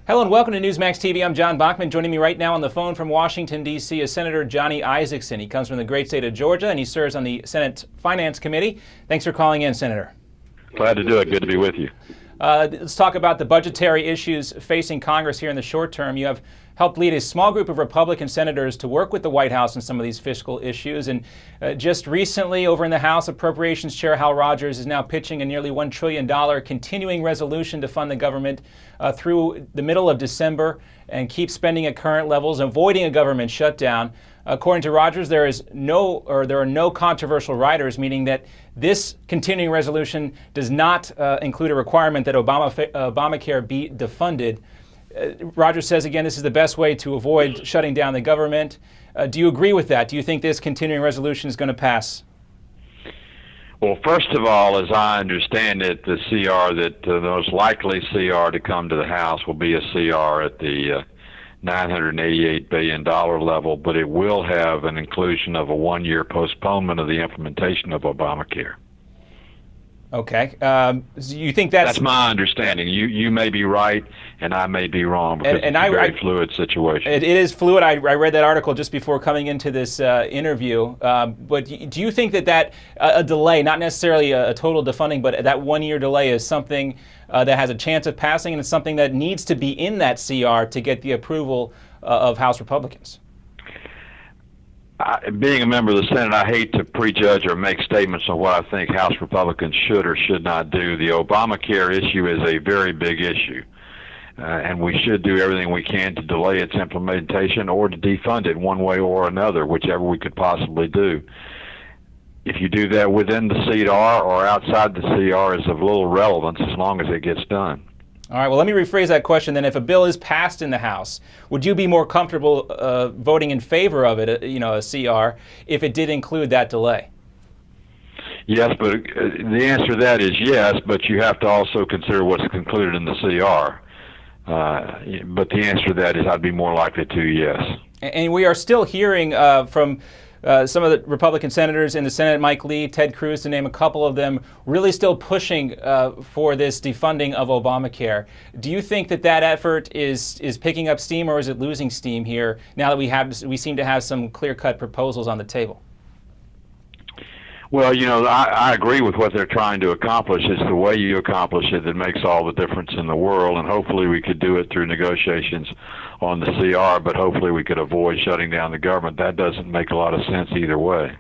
Hello and welcome to Newsmax TV. I'm John Bachman. Joining me right now on the phone from Washington, D.C. is Senator Johnny Isakson. He comes from the great state of Georgia and he serves on the Senate Finance Committee. Thanks for calling in, Senator. Glad to do it. Good to be with you. Let's talk about the budgetary issues facing Congress here in the short term. You have helped lead a small group of Republican senators to work with the White House on some of these fiscal issues. And just recently, over in the House, Appropriations Chair Hal Rogers is now pitching a nearly $1 trillion continuing resolution to fund the government through the middle of December and keep spending at current levels, avoiding a government shutdown. According to Rogers, there are no controversial riders, meaning that this continuing resolution does not include a requirement that Obamacare be defunded. Rogers says, again, this is the best way to avoid shutting down the government. Do you agree with that? Do you think this continuing resolution is going to pass? Well, first of all, as I understand it, the most likely CR to come to the House will be a CR at the $988 billion level, but it will have an inclusion of a one-year postponement of the implementation of Obamacare. Okay. So you think that's my understanding. You may be right, and I may be wrong, because it's a very fluid situation. It is fluid. I read that article just before coming into this interview. But do you think that a delay, not necessarily a total defunding, but that one-year delay is something that has a chance of passing, and it's something that needs to be in that CR to get the approval of House Republicans? Being a member of the Senate, I hate to prejudge or make statements on what I think House Republicans should or should not do. The Obamacare issue is a very big issue, and we should do everything we can to delay its implementation or to defund it one way or another, whichever we could possibly do. If you do that within the CR or outside the CR is of little relevance as long as it gets done. All right, well, let me rephrase that question then. If a bill is passed in the House, would you be more comfortable voting in favor of it, a CR, if it did include that delay? Yes, but the answer to that is yes, but you have to also consider what's included in the CR. But the answer to that is I'd be more likely to, yes. And we are still hearing from some of the Republican senators in the Senate, Mike Lee, Ted Cruz, to name a couple of them, really still pushing for this defunding of Obamacare. Do you think that effort is picking up steam, or is it losing steam here now that we seem to have some clear-cut proposals on the table? Well, I agree with what they're trying to accomplish. It's the way you accomplish it that makes all the difference in the world, and hopefully we could do it through negotiations on the CR, but hopefully we could avoid shutting down the government. That doesn't make a lot of sense either way.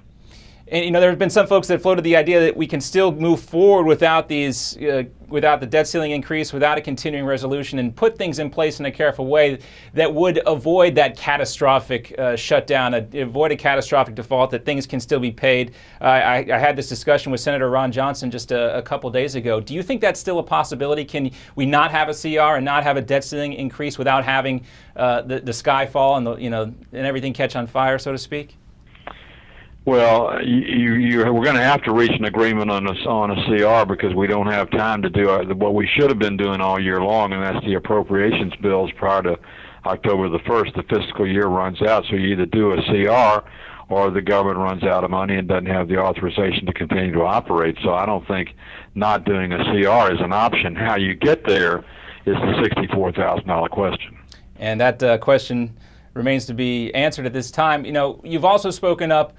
And there have been some folks that floated the idea that we can still move forward without without the debt ceiling increase, without a continuing resolution, and put things in place in a careful way that would avoid that catastrophic shutdown, avoid a catastrophic default, that things can still be paid. I had this discussion with Senator Ron Johnson just a couple days ago. Do you think that's still a possibility? Can we not have a CR and not have a debt ceiling increase without having the sky fall and and everything catch on fire, so to speak? Well, we're going to have to reach an agreement on a CR, because we don't have time to do what we should have been doing all year long, and that's the appropriations bills prior to October the 1st. The fiscal year runs out, so you either do a CR or the government runs out of money and doesn't have the authorization to continue to operate. So I don't think not doing a CR is an option. How you get there is the $64,000 question. And that question remains to be answered at this time. You've also spoken up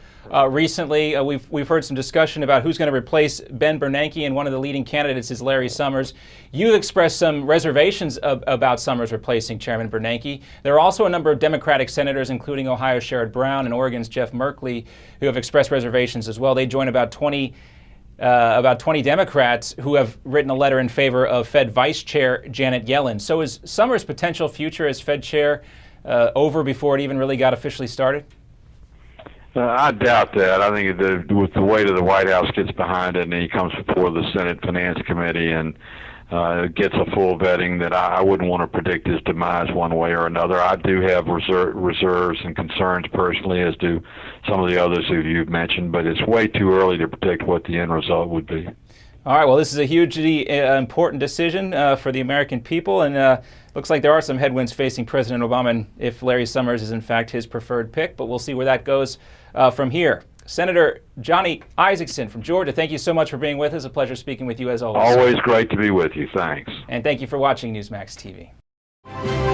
recently. We've heard some discussion about who's going to replace Ben Bernanke, and one of the leading candidates is Larry Summers. You expressed some reservations about Summers replacing Chairman Bernanke. There are also a number of Democratic senators, including Ohio's Sherrod Brown and Oregon's Jeff Merkley, who have expressed reservations as well. They join about 20 Democrats who have written a letter in favor of Fed Vice Chair Janet Yellen. So is Summers' potential future as Fed Chair over before it even really got officially started? I doubt that. I think with the weight of the White House gets behind it, and he comes before the Senate Finance Committee and gets a full vetting, that I wouldn't want to predict his demise one way or another. I do have reserves and concerns personally, as do some of the others who you've mentioned, but it's way too early to predict what the end result would be. All right, well, this is a hugely important decision for the American people, and looks like there are some headwinds facing President Obama if Larry Summers is in fact his preferred pick, but we'll see where that goes from here. Senator Johnny Isakson from Georgia, thank you so much for being with us. A pleasure speaking with you as always. Always great to be with you. Thanks. And thank you for watching Newsmax TV. you.